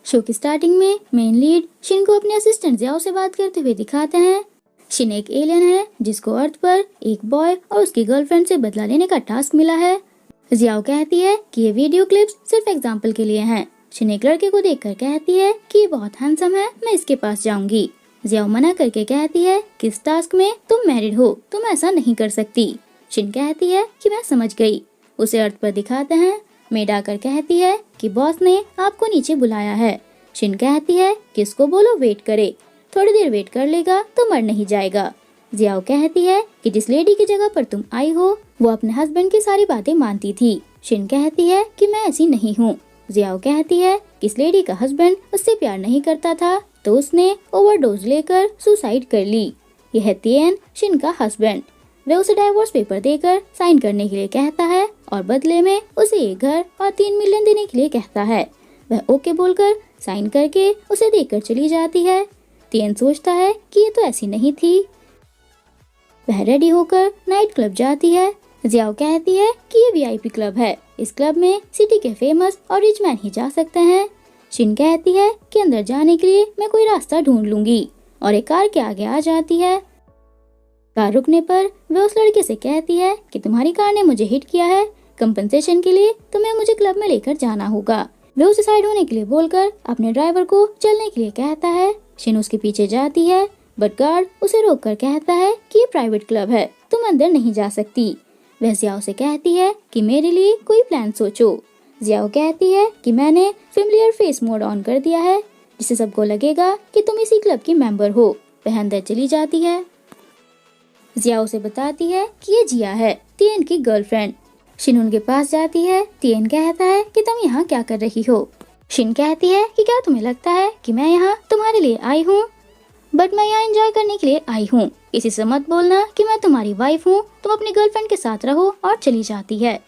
Show की starting में main lead Shin को अपने असिस्टेंट जियाओ से बात करते हुए दिखाते हैं। शिन एक एलियन है जिसको अर्थ पर एक बॉय और उसकी गर्लफ्रेंड से बदला लेने का टास्क मिला है। जियाओ कहती है कि ये वीडियो क्लिप्स सिर्फ एग्जाम्पल के लिए हैं। शिन एक लड़के को देखकर कहती है कि ये बहुत हैंडसम है, मैं इसके पास जाऊंगी। जियाओ मना करके कहती है कि इस टास्क में तुम मैरिड हो, तुम ऐसा नहीं कर सकती। शिन कहती है कि मैं समझ गई। उसे अर्थ पर दिखाते हैं। मेड आकर कहती है कि बॉस ने आपको नीचे बुलाया है। शिन कहती है कि इसको बोलो वेट करे, थोड़ी देर वेट कर लेगा तो मर नहीं जाएगा। जियाओ कहती है कि जिस लेडी की जगह पर तुम आई हो वो अपने हस्बैंड की सारी बातें मानती थी। शिन कहती है कि मैं ऐसी नहीं हूँ। जियाओ कहती है कि इस लेडी का हस्बैंड उससे प्यार नहीं करता था तो उसने ओवरडोज लेकर सुसाइड कर ली। यह है तिएन, शिन का हस्बैंड। वे उसे डाइवोर्स पेपर देकर साइन करने के लिए कहता है और बदले में उसे एक घर और 3 मिलियन देने के लिए कहता है। वह ओके बोलकर साइन करके उसे देकर चली जाती है। तिएन सोचता है कि ये तो ऐसी नहीं थी। वह रेडी होकर नाइट क्लब जाती है। जियाओ कहती है कि ये वीआईपी क्लब है, इस क्लब में सिटी के फेमस और रिच मैन ही जा सकते हैं। शिन कहती है कि अंदर जाने के लिए मैं कोई रास्ता ढूंढ लूंगी और एक कार के आगे आ जाती है। कार रुकने पर वह उस लड़के से कहती है कि तुम्हारी कार ने मुझे हिट किया है, कंपनसेशन के लिए तुम्हें मुझे क्लब में लेकर जाना होगा। वह उसे साइड होने के लिए बोलकर अपने ड्राइवर को चलने के लिए कहता है। शिन उसके पीछे जाती है बट गार्ड उसे रोककर कहता है कि ये प्राइवेट क्लब है, तुम अंदर नहीं जा सकती। वह जियाओ से कहती है कि मेरे लिए कोई प्लान सोचो। जियाओ कहती है कि मैंने फेमिलियर फेस मोड ऑन कर दिया है जिससे सबको लगेगा कि तुम इसी क्लब की मेंबर हो। वह अंदर चली जाती है। जियाओ से बताती है कि ये जिया है, तिएन की गर्लफ्रेंड। शिन उनके पास जाती है। तिएन कहता है कि तुम यहाँ क्या कर रही हो। शिन कहती है कि क्या तुम्हें लगता है कि मैं यहाँ तुम्हारे लिए आई हूँ, बट मैं यहाँ एंजॉय करने के लिए आई हूँ। किसी से मत बोलना कि मैं तुम्हारी वाइफ हूँ, तुम अपनी गर्लफ्रेंड के साथ रहो। और चली जाती है।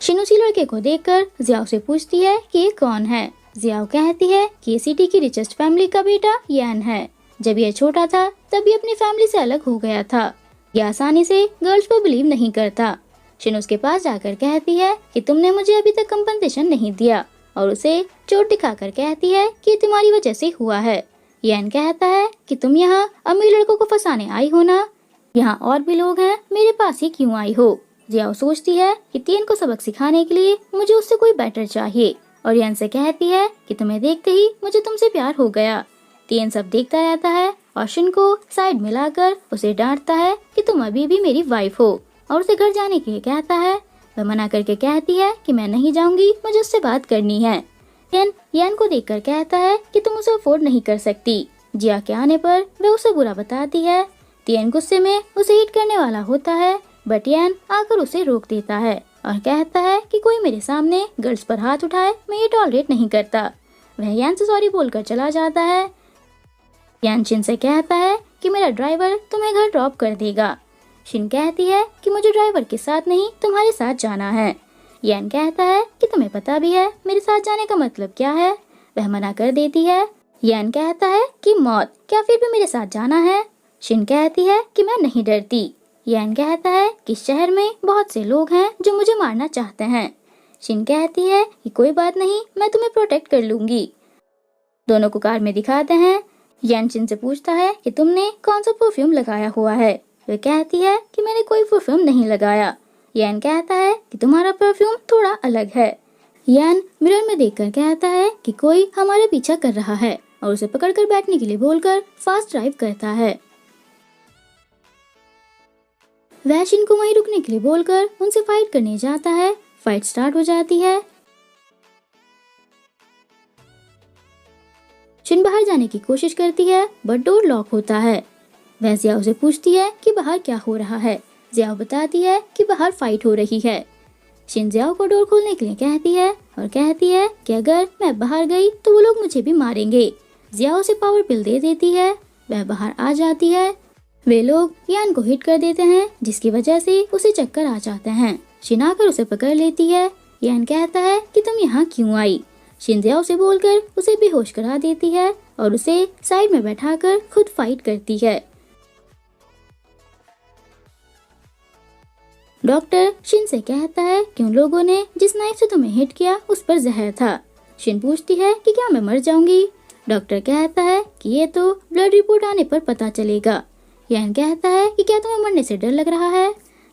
शिन उसी लड़के को देखकर जियाओ से पूछती है कि ये कौन है। जियाओ कहती है कि ये सिटी की रिचेस्ट फैमिली का बेटा यान है। जब ये छोटा था तब ये अपनी फैमिली से अलग हो गया था। ये आसानी से गर्ल्स पर बिलीव नहीं करता। शिन उसके पास जाकर कहती है कि तुमने मुझे अभी तक कंपनसेशन नहीं दिया और उसे चोट दिखाकर कहती है कि तुम्हारी वजह से हुआ है। यान कहता है कि तुम यहाँ अमीर लड़कों को फंसाने आई हो ना, यहाँ और भी लोग हैं, मेरे पास ही क्यों आई हो। जियाओ सोचती है कि तिएन को सबक सिखाने के लिए मुझे उससे कोई बेटर चाहिए और यान से कहती है कि तुम्हें देखते ही मुझे तुमसे प्यार हो गया। तिएन सब देखता रहता है और शिन को साइड में लाकर उसे डांटता है कि तुम अभी भी मेरी वाइफ हो और उसे घर जाने के लिए कहता है। वह मना करके कहती है कि मैं नहीं जाऊंगी, मुझे उससे बात करनी है। तिएन यान को देखकर कहता है कि तुम उसे अफोर्ड नहीं कर सकती। जिया के आने पर वह उसे बुरा बताती है। तिएन गुस्से में उसे हिट करने वाला होता है बट यान आकर उसे रोक देता है और कहता है कि कोई मेरे सामने गर्ल्स पर हाथ उठाए मैं ये टॉलरेट नहीं करता। वह यान से सॉरी बोलकर चला जाता है। यान शिन से कहता है कि मेरा ड्राइवर तुम्हें घर ड्रॉप कर देगा। शिन कहती है कि मुझे ड्राइवर के साथ नहीं तुम्हारे साथ जाना है। यान कहता है कि तुम्हें पता भी है मेरे साथ जाने का मतलब क्या है। वह मना कर देती है। यान कहता है कि मौत, क्या फिर भी मेरे साथ जाना है। शिन कहती है कि मैं नहीं डरती। यान कहता है कि शहर में बहुत से लोग हैं जो मुझे मारना चाहते हैं। शिन कहती है कि कोई बात नहीं, मैं तुम्हें प्रोटेक्ट कर लूंगी। दोनों को कार में दिखाते हैं। यान शिन से पूछता है कि तुमने कौन सा परफ्यूम लगाया हुआ है। वह कहती है कि मैंने कोई परफ्यूम नहीं लगाया। यान कहता है कि तुम्हारा परफ्यूम थोड़ा अलग है। यान मिरर में देखकर कहता है कि कोई हमारे पीछा कर रहा है और उसे पकड़कर बैठने के लिए बोलकर फास्ट ड्राइव करता है। वह शिन को वहीं रुकने के लिए बोलकर उनसे फाइट करने जाता है। फाइट स्टार्ट हो जाती है। शिन बाहर जाने की कोशिश करती है बट डोर लॉक होता है। वह जियाओ से पूछती है कि बाहर क्या हो रहा है। जियाओ बताती है कि बाहर फाइट हो रही है। शिन जियाओ को डोर खोलने के लिए कहती है और कहती है कि अगर मैं बाहर गई तो वो लोग मुझे भी मारेंगे। जियाओ से पावर पिल दे देती है। वह बाहर आ जाती है। वे लोग यान को हिट कर देते हैं जिसकी वजह से उसे चक्कर आ जाते हैं। शिन आकर उसे पकड़ लेती है। यान कहता है कि तुम यहाँ क्यों आई। शिन जियाओ से बोलकर उसे बेहोश करा देती है और उसे साइड में बैठाकर खुद फाइट करती है। डॉक्टर शिन से कहता है कि उन लोगों ने जिस नाइफ से तुम्हें हिट किया उस पर जहर था। शिन पूछती है कि क्या मैं मर जाऊंगी। डॉक्टर कहता है कि ये तो ब्लड रिपोर्ट आने पर पता चलेगा। यान कहता है कि क्या तुम्हें मरने से डर लग रहा है।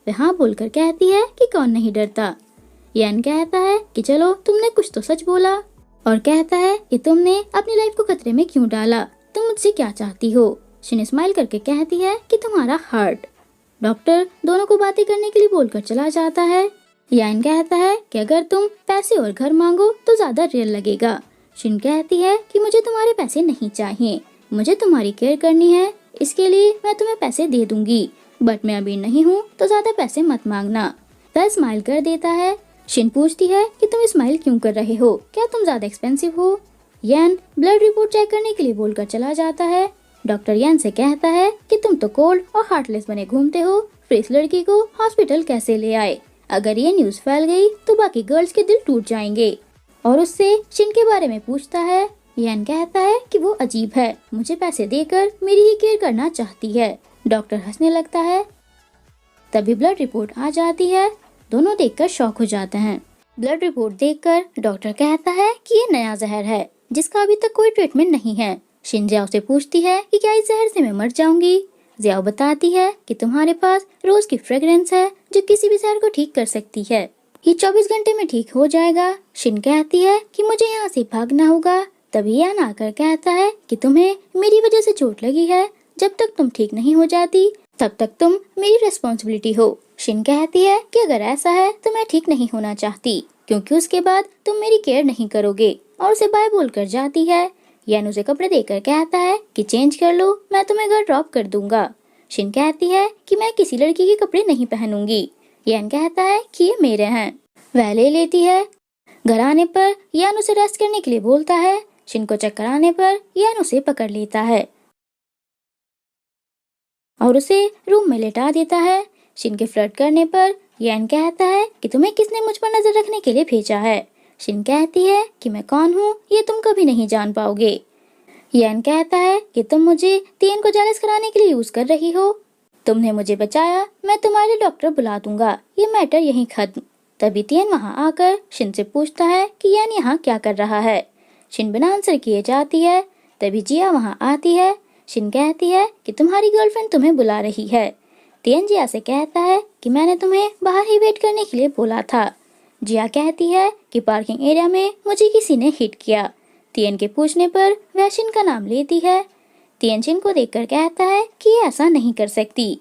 वह हाँ बोलकर कहती है कि कौन नहीं डरता। यान कहता है कि चलो तुमने कुछ तो सच बोला, और कहता है कि तुमने अपनी लाइफ को खतरे में क्यों डाला, तुम मुझसे क्या चाहती हो। शिन स्माइल करके कहती है कि तुम्हारा हार्ट। डॉक्टर दोनों को बातें करने के लिए बोलकर चला जाता है। यान कहता है कि अगर तुम पैसे और घर मांगो तो ज्यादा रियल लगेगा। शिन कहती है कि मुझे तुम्हारे पैसे नहीं चाहिए, मुझे तुम्हारी केयर करनी है, इसके लिए मैं तुम्हें पैसे दे दूंगी, बट मैं अभी नहीं हूँ तो ज्यादा पैसे मत मांगना। वह स्माइल कर देता है। शिन पूछती है कि तुम स्माइल क्यों कर रहे हो, क्या तुम ज्यादा एक्सपेंसिव हो। यान ब्लड रिपोर्ट चेक करने के लिए बोलकर चला जाता है। डॉक्टर यान से कहता है कि तुम तो कोल्ड और हार्टलेस बने घूमते हो, फिर इस लड़की को हॉस्पिटल कैसे ले आए। अगर ये न्यूज फैल गई तो बाकी गर्ल्स के दिल टूट जाएंगे, और उससे शिन के बारे में पूछता है। यान कहता है कि वो अजीब है, मुझे पैसे देकर मेरी ही केयर करना चाहती है। डॉक्टर हंसने लगता है। तभी ब्लड रिपोर्ट आ जाती है। दोनों देखकर शॉक हो जाते हैं। ब्लड रिपोर्ट देखकर डॉक्टर कहता है कि ये नया जहर है जिसका अभी तक कोई ट्रीटमेंट नहीं है। शिन जियाओ से पूछती है कि क्या इस जहर से मैं मर जाऊंगी। जियाओ बताती है कि तुम्हारे पास रोज की फ्रेग्रेंस है जो किसी भी जहर को ठीक कर सकती है, ये 24 घंटे में ठीक हो जाएगा। शिन कहती है कि मुझे यहाँ से भागना होगा। तभी यान आकर कहता है कि तुम्हें मेरी वजह से चोट लगी है, जब तक तुम ठीक नहीं हो जाती तब तक तुम मेरी रेस्पॉन्सिबिलिटी हो। शिन कहती है कि अगर ऐसा है तो मैं ठीक नहीं होना चाहती, क्योंकि उसके बाद तुम मेरी केयर नहीं करोगे, और उसे बाय बोलकर जाती है। यान उसे कपड़े देकर कहता है कि चेंज कर लो, मैं तुम्हें घर ड्रॉप कर दूंगा। शिन कहती है कि मैं किसी लड़की के कपड़े नहीं पहनूंगी। यान कहता है कि ये मेरे हैं। वह ले लेती है। घर आने पर यान उसे रेस्ट करने के लिए बोलता है। शिन को चक्कर आने पर यान उसे पकड़ लेता है और उसे रूम में लेटा देता है। शिन के फ्लर्ट करने पर यान कहता है कि तुम्हें किसने मुझ पर नजर रखने के लिए भेजा है। शिन कहती है कि मैं कौन हूँ ये तुम कभी नहीं जान पाओगे। यान कहता है कि तुम मुझे तिएन को जेलस कराने के लिए यूज कर रही हो, तुमने मुझे बचाया, मैं तुम्हारे लिए डॉक्टर बुला दूंगा, ये मैटर यहीं खत्म। तभी तिएन वहाँ आकर शिन से पूछता है कि यान यहाँ क्या कर रहा है। शिन बिना आंसर किए जाती है। तभी जिया वहाँ आती है। शिन कहती है कि तुम्हारी गर्लफ्रेंड तुम्हें बुला रही है। तिएन जिया से कहता है कि मैंने तुम्हें बाहर ही वेट करने के लिए बोला था। जिया कहती है कि पार्किंग एरिया में मुझे किसी ने हिट किया। तिएन के पूछने पर वह शिन का नाम लेती है। तिएन शिन को देखकर कहता है कि ये ऐसा नहीं कर सकती।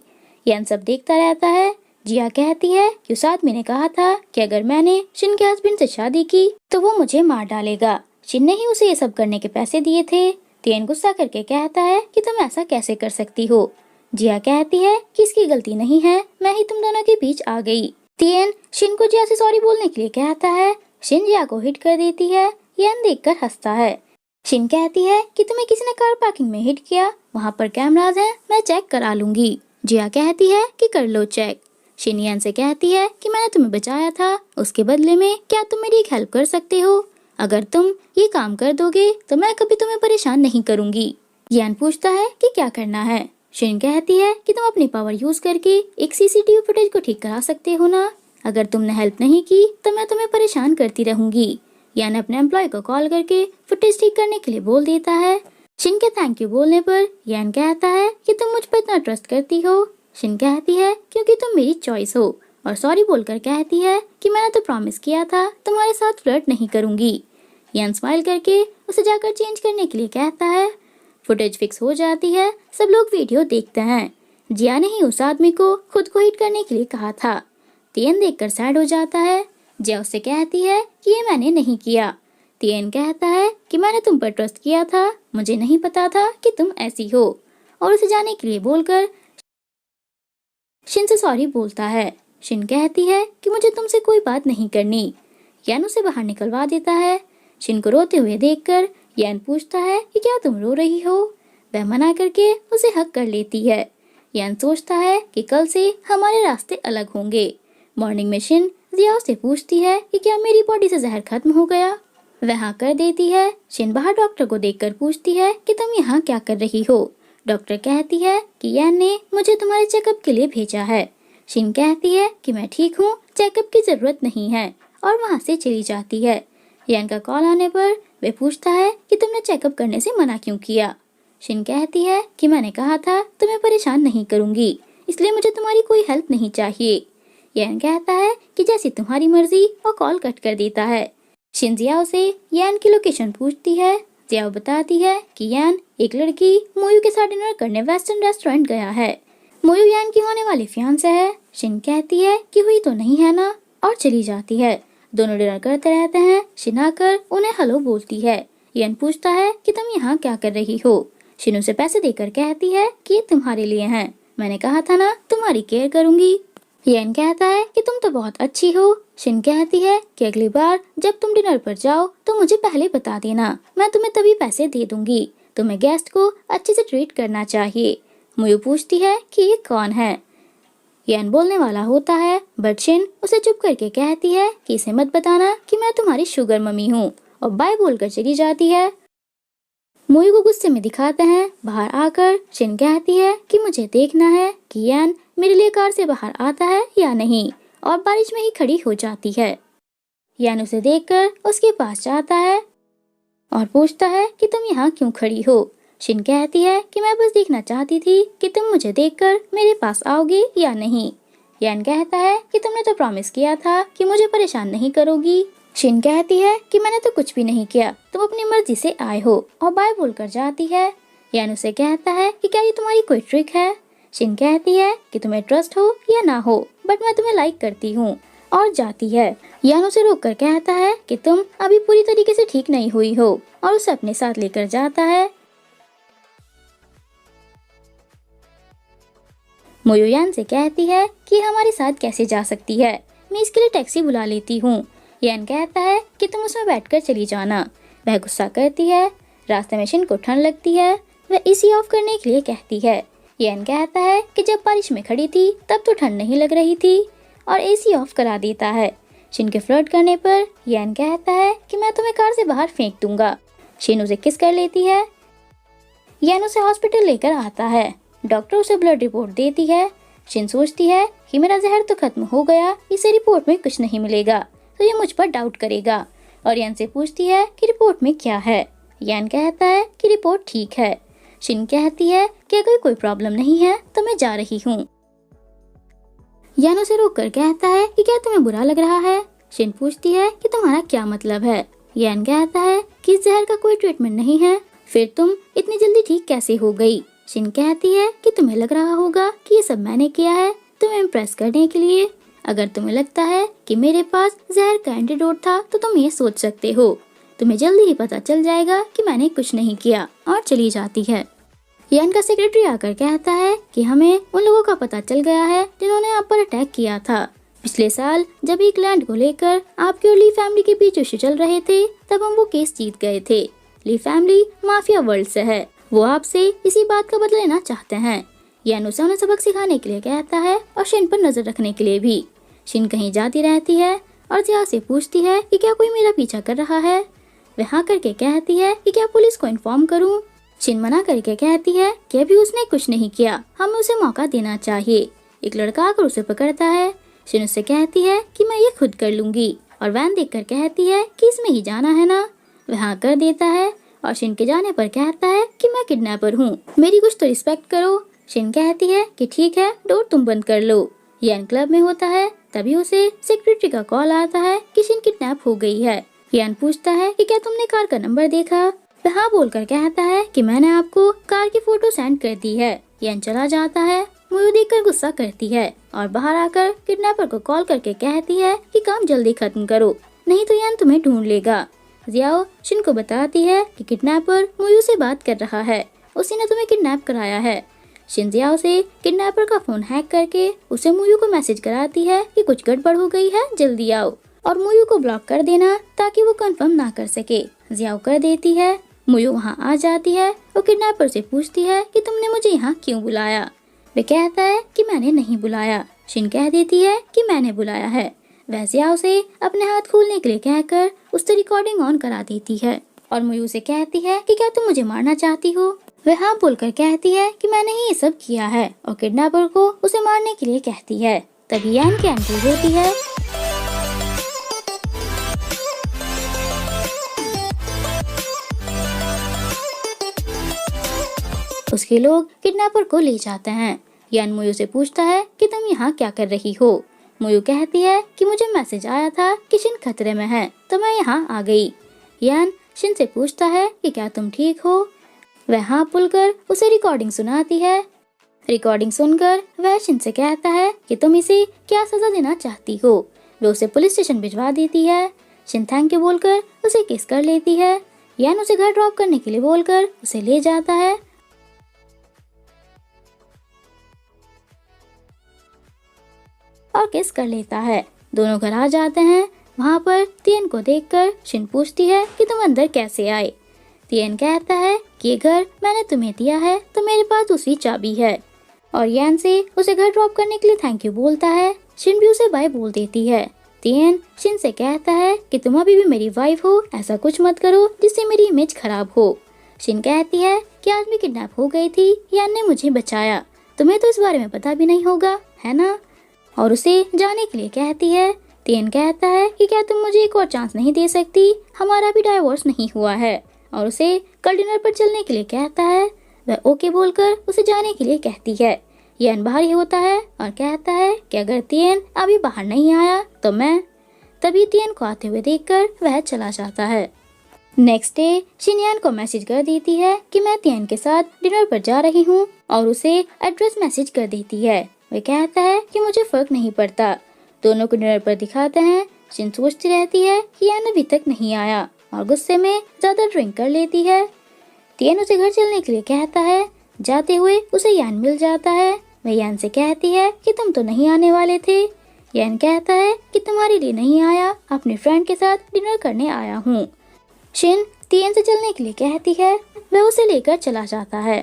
यान सब देखता रहता है। जिया कहती है कि उस आदमी ने कहा था कि अगर मैंने शिन के हस्बैंड से शादी की तो वो मुझे मार डालेगा, शिन ने ही उसे ये सब करने के पैसे दिए थे। तिएन गुस्सा करके कहता है कि तुम ऐसा कैसे कर सकती हो। जिया कहती है कि इसकी गलती नहीं है, मैं ही तुम दोनों के बीच आ गई। तिएन शिन को जिया से सॉरी बोलने के लिए कहता है। शिन जिया को हिट कर देती है। यान देखकर हंसता है। शिन कहती है कि तुम्हें किसी ने कार पार्किंग में हिट किया, वहाँ पर कैमरास हैं, मैं चेक करा लूंगी। जिया कहती है कि कर लो चेक। शिन यान से कहती है कि मैंने तुम्हें बचाया था, उसके बदले में क्या तुम मेरी एक हेल्प कर सकते हो। अगर तुम ये काम कर दोगे तो मैं कभी तुम्हें परेशान नहीं करूंगी। यान पूछता है कि क्या करना है। शिन कहती है कि तुम अपनी पावर यूज करके एक सीसीटीवी फुटेज को ठीक करा सकते हो ना, अगर तुमने हेल्प नहीं की तो मैं तुम्हें परेशान करती रहूंगी। यान अपने एम्प्लॉय को कॉल करके फुटेज ठीक करने के लिए बोल देता है। शिन के थैंक यू बोलने पर यान कहता है कि तुम मुझ पर इतना ट्रस्ट करती हो। शिन कहती है क्योंकि तुम मेरी चॉइस हो, और सॉरी बोलकर कहती है कि मैंने तो प्रॉमिस किया था तुम्हारे साथ फ्लर्ट नहीं करूंगी। यान स्माइल करके उसे जाकर चेंज करने के लिए कहता है। फुटेज फिक्स हो जाती है। सब लोग वीडियो देखते हैं। जिया ने ही उस आदमी को खुद को हिट करने के लिए कहा था। तिएन देखकर सैड हो जाता है। जिया उससे कहती है कि ये मैंने नहीं किया। तिएन कहता है कि मैंने तुम पर ट्रस्ट किया था, मुझे नहीं पता था कि तुम ऐसी हो, और उसे जाने के लिए बोलकर शिन से सॉरी बोलता है। शिन कहती है कि मुझे तुमसे कोई बात नहीं करनी। यान उसे बाहर निकलवा देता है। शिन को रोते हुए देखकर यान पूछता है कि क्या तुम रो रही हो। वह मना करके उसे हक कर लेती है। यान सोचता है कि कल से हमारे रास्ते अलग होंगे। मॉर्निंग में शिन जिया से पूछती है कि क्या मेरी बॉडी से जहर खत्म हो गया। वह हाँ कर देती है। शिन बाहर डॉक्टर को देखकर पूछती है कि तुम यहाँ क्या कर रही हो। डॉक्टर कहती है कि यान ने मुझे तुम्हारे चेकअप के लिए भेजा है। शिन कहती है कि मैं ठीक हूँ, चेकअप की जरूरत नहीं है, और वहाँ से चली जाती है। यान का कॉल आने पर वे पूछता है कि तुमने चेकअप करने से मना क्यों किया। शिन कहती है कि मैंने कहा था तुम्हें परेशान नहीं करूंगी, इसलिए मुझे तुम्हारी कोई हेल्प नहीं चाहिए। यान कहता है कि जैसी तुम्हारी मर्जी, और कॉल कट कर देता है। शिन जियाओ से यान की लोकेशन पूछती है। जियाओ बताती है कि यान एक लड़की मोयू के साथ डिनर करने वेस्टर्न रेस्टोरेंट गया है। मोयू यान की होने वाली फियांसे है। शिन कहती है कि हुई तो नहीं है ना, और चली जाती है। दोनों डिनर करते रहते हैं। शिन आकर उन्हें हेलो बोलती है। यान पूछता है कि तुम यहाँ क्या कर रही हो। शिन उसे पैसे देकर कहती है कि ये तुम्हारे लिए हैं, मैंने कहा था ना तुम्हारी केयर करूंगी। यान कहता है कि तुम तो बहुत अच्छी हो। शिन कहती है कि अगली बार जब तुम डिनर पर जाओ तो मुझे पहले बता देना, मैं तुम्हें तभी पैसे दे दूंगी। तुम्हें गेस्ट को अच्छे से ट्रीट करना चाहिए। मोयू पूछती है कि ये कौन है। यान बोलने वाला होता है, बट शिन उसे चुप करके कहती है कि इसे मत बताना कि मैं तुम्हारी शुगर मम्मी हूँ, और बाय बोलकर चली जाती है। मोयू को गुस्से में दिखाते हैं। बाहर आकर शिन कहती है कि मुझे देखना है कि यान मेरे लिए कार से बाहर आता है या नहीं, और बारिश में ही खड़ी हो जाती है। यान उसे देखकर उसके पास जाता है और पूछता है कि तुम यहाँ क्यों खड़ी हो। शिन कहती है कि मैं बस देखना चाहती थी कि तुम मुझे देखकर मेरे पास आओगे या नहीं। यान कहता है कि तुमने तो प्रॉमिस किया था कि मुझे परेशान नहीं करोगी। शिन कहती है कि मैंने तो कुछ भी नहीं किया, तुम अपनी मर्जी से आए हो, और बाय बोलकर जाती है। यान उसे कहता है कि क्या ये तुम्हारी कोई ट्रिक है। शिन कहती है कि तुम्हें ट्रस्ट हो या ना हो, बट मैं तुम्हें लाइक करती हूँ, और जाती है। यान उसे रोककर कहता है कि तुम अभी पूरी तरीके से ठीक नहीं हुई हो, और उसे अपने साथ लेकर जाता है। मोयू यान से कहती है कि हमारे साथ कैसे जा सकती है, मैं इसके लिए टैक्सी बुला लेती हूँ। यान कहता है कि तुम उसमें बैठकर चली जाना। वह गुस्सा करती है। रास्ते में शिन को ठंड लगती है। वह एसी ऑफ करने के लिए कहती है। यान कहता है कि जब बारिश में खड़ी थी तब तो ठंड नहीं लग रही थी, और एसी ऑफ करा देता है। शिन के फ्लर्ट करने पर यान कहता है कि मैं तुम्हें कार से बाहर फेंक दूंगा। शिन उसे किस कर लेती है। यान उसे हॉस्पिटल लेकर आता है। डॉक्टर उसे ब्लड रिपोर्ट देती है। शिन सोचती है कि मेरा जहर तो खत्म हो गया, इसे रिपोर्ट में कुछ नहीं मिलेगा तो ये मुझ पर डाउट करेगा, और यान से पूछती है कि रिपोर्ट में क्या है। यान कहता है कि रिपोर्ट ठीक है। शिन कहती है कि अगर कोई प्रॉब्लम नहीं है तो मैं जा रही हूँ। यान उसे रोककर कहता है कि क्या तुम्हें बुरा लग रहा है। शिन पूछती है कि तुम्हारा क्या मतलब है। यान कहता है कि इस जहर का कोई ट्रीटमेंट नहीं है, फिर तुम इतनी जल्दी ठीक कैसे हो गई। शिन कहती है कि तुम्हें लग रहा होगा कि ये सब मैंने किया है तुम्हें इम्प्रेस करने के लिए। अगर तुम्हें लगता है कि मेरे पास जहर का एंटीडोट था तो तुम ये सोच सकते हो, तुम्हें जल्दी ही पता चल जाएगा कि मैंने कुछ नहीं किया, और चली जाती है। यान का सेक्रेटरी आकर कहता है कि हमें उन लोगों का पता चल गया है जिन्होंने आप पर अटैक किया था। पिछले साल जब एक लैंड को लेकर आपकी और ली फैमिली के बीच इश्यू चल रहे थे, तब हम वो केस जीत गए थे। ली फैमिली माफिया वर्ल्ड से है, वो आपसे इसी बात का बदला लेना चाहते हैं। यान उसे उन्हें सबक सिखाने के लिए कहता है, और शिन पर नजर रखने के लिए भी। शिन कहीं जाती रहती है और जिया से पूछती है कि क्या कोई मेरा पीछा कर रहा है। वह हाँ करके कहती है कि क्या पुलिस को इन्फॉर्म करूं। शिन मना करके कहती है कि अभी उसने कुछ नहीं किया, हमें उसे मौका देना चाहिए। एक लड़का आकर उसे पकड़ता है। शिन उससे कहती है कि मैं ये खुद कर लूंगी, और वैन देखकर कहती है कि इसमें ही जाना है ना। वह हाँ कर देता है, और शिन के जाने पर कहता है कि मैं किडनैपर हूँ, मेरी कुछ तो रिस्पेक्ट करो। शिन कहती है कि ठीक है, डोर तुम बंद कर लो। यान क्लब में होता है, तभी उसे सेक्रेटरी का कॉल आता है कि शिन किडनैप हो गई है। यान पूछता है कि क्या तुमने कार का नंबर देखा। वह हाँ बोलकर कहता है कि मैंने आपको कार की फोटो सेंड कर दी है। यान चला जाता है। मोयू देखकर गुस्सा करती है, और बाहर आकर किडनैपर को कॉल करके कहती है कि काम जल्दी खत्म करो, नहीं तो यान तुम्हें ढूंढ लेगा। जियाओ शिन को बताती है कि किडनैपर मोयू से बात कर रहा है, उसी ने तुम्हें किडनैप कराया है। शिन जियाओ से किडनैपर का फोन हैक करके उसे मोयू को मैसेज कराती है कि कुछ गड़बड़ हो गई है, जल्दी आओ, और मोयू को ब्लॉक कर देना ताकि वो कंफर्म ना कर सके। जियाओ कर देती है। मोयू वहाँ आ जाती है और किडनैपर से पूछती है कि तुमने मुझे यहाँ क्यों बुलाया। वे कहता है कि मैंने नहीं बुलाया। शिन कह देती है कि मैंने बुलाया है। वह जियाओ से अपने हाथ खोलने के लिए कहकर उससे रिकॉर्डिंग ऑन करा देती है, और मोयू से कहती है कि क्या तुम मुझे मारना चाहती हो। वह हाँ बोलकर कहती है कि मैंने ही ये सब किया है, और किडनैपर को उसे मारने के लिए कहती है। तभी यान की एंट्री होती है। उसके लोग किडनैपर को ले जाते हैं। यान मुयू से पूछता है कि तुम यहाँ क्या कर रही हो। मुयू कहती है कि मुझे मैसेज आया था कि शिन खतरे में है तो मैं यहाँ आ गई। यान शिन से पूछता है कि क्या तुम ठीक हो। वह हाँ बोलकर उसे रिकॉर्डिंग सुनाती है। रिकॉर्डिंग सुनकर वह शिन से कहता है कि तुम इसे क्या सजा देना चाहती हो। वे उसे पुलिस स्टेशन भिजवा देती है। शिन थैंक यू बोलकर उसे किस कर लेती है। यान उसे घर ड्रॉप करने के लिए बोलकर उसे ले जाता है और किस कर लेता है। दोनों घर आ जाते हैं। वहाँ पर तियन को देखकर शिन पूछती है कि तुम अंदर कैसे आए। तियन कहता है कि ये घर मैंने तुम्हें दिया है तो मेरे पास दूसरी चाबी है, और यान से उसे घर ड्रॉप करने के लिए थैंक यू बोलता है। शिन भी उसे बाय बोल देती है। तियन शिन से कहता है कि तुम अभी भी मेरी वाइफ हो, ऐसा कुछ मत करो जिससे मेरी इमेज खराब हो। शिन कहती है कि आज मैं किडनैप हो गई थी, यान ने मुझे बचाया, तुम्हें तो इस बारे में पता भी नहीं होगा, है ना, और उसे जाने के लिए कहती है। तियन कहता है कि क्या तुम मुझे एक और चांस नहीं दे सकती, हमारा भी डाइवोर्स नहीं हुआ है, और उसे कल डिनर पर चलने के लिए कहता है। वह ओके बोलकर उसे जाने के लिए कहती है। यान बाहर ही होता है और कहता है कि अगर तियन अभी बाहर नहीं आया तो मैं। तभी तियन को आते हुए देखकर वह चला जाता है। नेक्स्ट डे शिन यान को मैसेज कर देती है कि मैं तियन के साथ डिनर पर जा रही हूँ, और उसे एड्रेस मैसेज कर देती है। वह कहता है कि मुझे फर्क नहीं पड़ता। दोनों को डिनर पर दिखाते हैं। शिन सोचती रहती है कि यान अभी तक नहीं आया और गुस्से में ज्यादा ड्रिंक कर लेती है। तियन उसे घर चलने के लिए कहता है। जाते हुए उसे यान मिल जाता है। वह यान से कहती है कि तुम तो नहीं आने वाले थे। यान कहता है कि तुम्हारे लिए नहीं आया, अपने फ्रेंड के साथ डिनर करने आया हूँ। शिन तियन से चलने के लिए कहती है। वह उसे लेकर चला जाता है।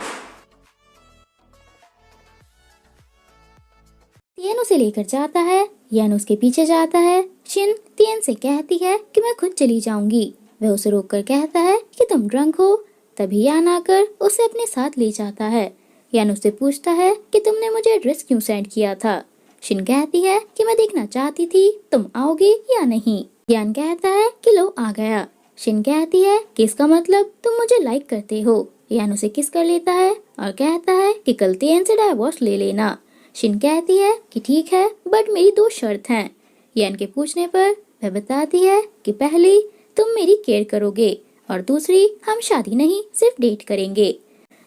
तियन उसे लेकर जाता है। यान उसके पीछे जाता है। शिन तियन से कहती है कि मैं खुद चली जाऊंगी। वह उसे रोककर कहता है कि तुम ड्रंक हो। तभी यान आकर उसे अपने साथ ले जाता है। यान उससे पूछता है कि तुमने मुझे एड्रेस क्यों सेंड किया था। शिन कहती है कि मैं देखना चाहती थी तुम आओगे या नहीं। यान कहता है कि लो आ गया। शिन कहती है कि इसका मतलब तुम मुझे लाइक करते हो। यान उसे किस कर लेता है और कहता है कि कल तियन से डाइवोर्स ले लेना। शिन कहती है कि ठीक है, बट मेरी 2 शर्त हैं। यान के पूछने पर वह बताती है कि पहली तुम मेरी केयर करोगे, और दूसरी हम शादी नहीं सिर्फ डेट करेंगे।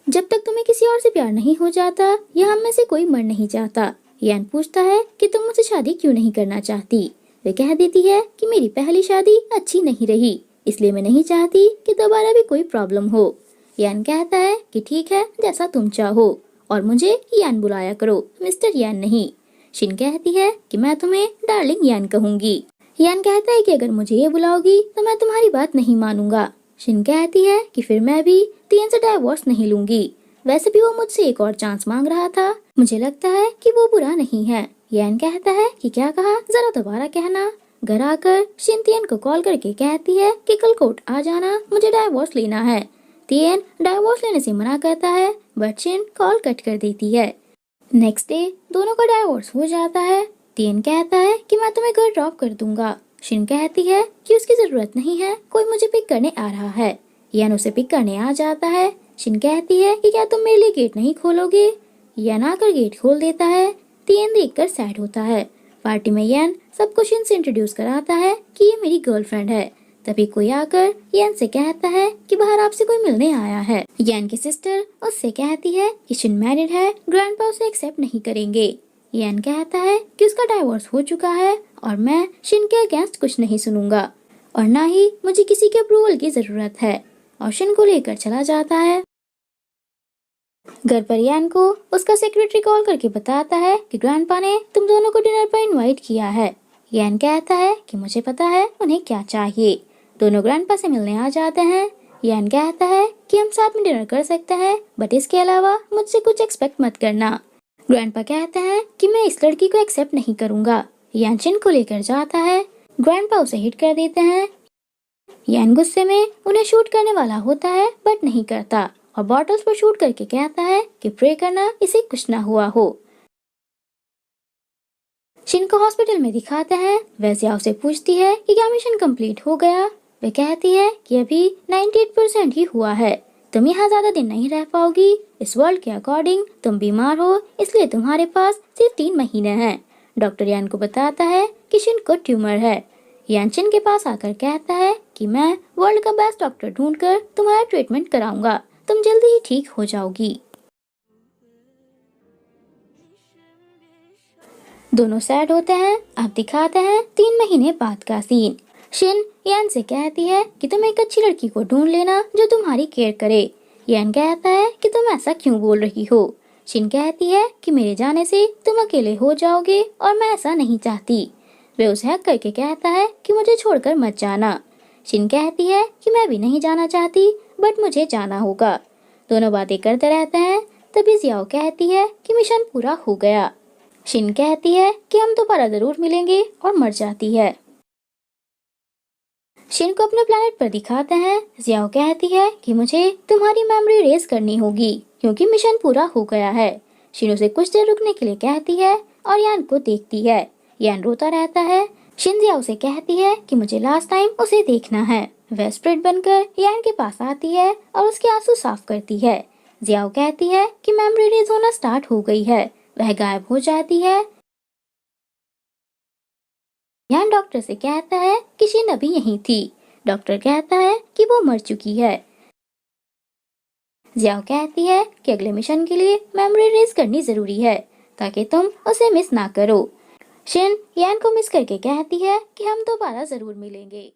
जब तक तुम्हें किसी और से प्यार नहीं हो जाता या हम में से कोई मर नहीं जाता। यान पूछता है कि तुम मुझसे शादी क्यों नहीं करना चाहती। वे कह देती है कि मेरी पहली शादी अच्छी नहीं रही, इसलिए मैं नहीं चाहती कि दोबारा भी कोई प्रॉब्लम हो। यान कहता है कि ठीक है, जैसा तुम चाहो, और मुझे यान बुलाया करो, मिस्टर यान नहीं। शिन कहती है कि मैं तुम्हें डार्लिंग यान कहूंगी। यान कहता है कि अगर मुझे ये बुलाओगी तो मैं तुम्हारी बात नहीं मानूंगा। शिन कहती है कि फिर मैं भी तियन से डाइवोर्स नहीं लूंगी। वैसे भी वो मुझसे एक और चांस मांग रहा था, मुझे लगता है कि वो बुरा नहीं है। यान कहता है कि क्या कहा, जरा दोबारा कहना। घर आकर शिन तियन को कॉल करके कहती है कि कल कोर्ट आ जाना, मुझे डाइवोर्स लेना है। तियन डाइवोर्स लेने से मना करता है, बट शिन कॉल कट कर देती है। नेक्स्ट डे दोनों का डाइवोर्स हो जाता है। तियन कहता है कि मैं तुम्हें घर ड्रॉप कर दूंगा। शिन कहती है कि उसकी जरूरत नहीं है, कोई मुझे पिक करने आ रहा है। यान उसे पिक करने आ जाता है। शिन कहती है कि क्या तुम मेरे लिए गेट नहीं खोलोगे। यान आकर गेट खोल देता है। तियन देखकर सैड होता है। पार्टी में यान सबको शिन से इंट्रोड्यूस कराता है कि ये मेरी गर्लफ्रेंड है। तभी कोई आकर यान से कहता है कि बाहर आपसे कोई मिलने आया है। यान की सिस्टर उससे कहती है कि शिन मैरिड है, ग्रैंडपा उसे एक्सेप्ट नहीं करेंगे। यान कहता है कि उसका डाइवोर्स हो चुका है और मैं शिन के अगेंस्ट कुछ नहीं सुनूंगा, और ना ही मुझे किसी के अप्रूवल की जरूरत है, और शिन को लेकर चला जाता है। घर पर यान को उसका सेक्रेटरी कॉल करके बताता है कि ग्रैंडपा ने तुम दोनों को डिनर पर इनवाइट किया है। यान कहता है कि मुझे पता है उन्हें क्या चाहिए। दोनों ग्रैंडपा से मिलने आ जाते हैं। यान कहता है कि हम साथ में डिनर कर सकते हैं, बट इसके अलावा मुझसे कुछ एक्सपेक्ट मत करना। ग्रैंडपा कहता है कि मैं इस लड़की को एक्सेप्ट नहीं करूंगा। यान शिन को लेकर जाता है। ग्रैंडपा उसे हिट कर देते हैं। यान गुस्से में उन्हें शूट करने वाला होता है, बट नहीं करता, और बॉटल्स पर शूट करके कहता है कि प्रे करना इसे कुछ ना हुआ हो। शिन को हॉस्पिटल में दिखाते हैं। वैसे उसे पूछती है कि क्या मिशन कंप्लीट हो गया। वे कहती है कि अभी 98% ही हुआ है। तुम यहाँ ज्यादा दिन नहीं रह पाओगी। इस वर्ल्ड के अकॉर्डिंग तुम बीमार हो, इसलिए तुम्हारे पास सिर्फ 3 महीने हैं। डॉक्टर यान को बताता है कि शिन को ट्यूमर है। यान शिन के पास आकर कहता है कि मैं वर्ल्ड का बेस्ट डॉक्टर ढूंढकर तुम्हारा ट्रीटमेंट कराऊंगा, तुम जल्दी ही ठीक हो जाओगी। दोनों सैड होते हैं। अब दिखाते हैं 3 महीने बाद का सीन। शिन यान से कहती है कि तुम एक अच्छी लड़की को ढूंढ लेना जो तुम्हारी केयर करे। यान कहता है कि तुम ऐसा क्यों बोल रही हो। शिन कहती है कि मेरे जाने से तुम अकेले हो जाओगे और मैं ऐसा नहीं चाहती। वे उसे हक करके कहता है कि मुझे छोड़कर मत जाना। शिन कहती है कि मैं भी नहीं जाना चाहती, बट मुझे जाना होगा। दोनों बातें करते रहते हैं। तभी जियाओ कहती है कि मिशन पूरा हो गया। शिन कहती है कि हम दोबारा जरूर मिलेंगे और मर जाती है। शिन को अपने प्लेनेट पर दिखाते हैं। जियाओ कहती है कि मुझे तुम्हारी मेमोरी रेज करनी होगी क्योंकि मिशन पूरा हो गया है। शिन उसे कुछ देर रुकने के लिए कहती है और यान को देखती है। यान रोता रहता है। शिन जियाओ से कहती है कि मुझे लास्ट टाइम उसे देखना है। वह स्प्रिट बनकर यान के पास आती है और उसके आंसू साफ करती है। जियाओ कहती है कि मेमोरी रेज होना स्टार्ट हो गई है। वह गायब हो जाती है। यान डॉक्टर से कहता है कि शिन अभी यहीं थी। डॉक्टर कहता है कि वो मर चुकी है। जियाओ कहती है कि अगले मिशन के लिए मेमोरी रेज करनी जरूरी है ताकि तुम उसे मिस ना करो। शिन यान को मिस करके कहती है कि हम दोबारा जरूर मिलेंगे।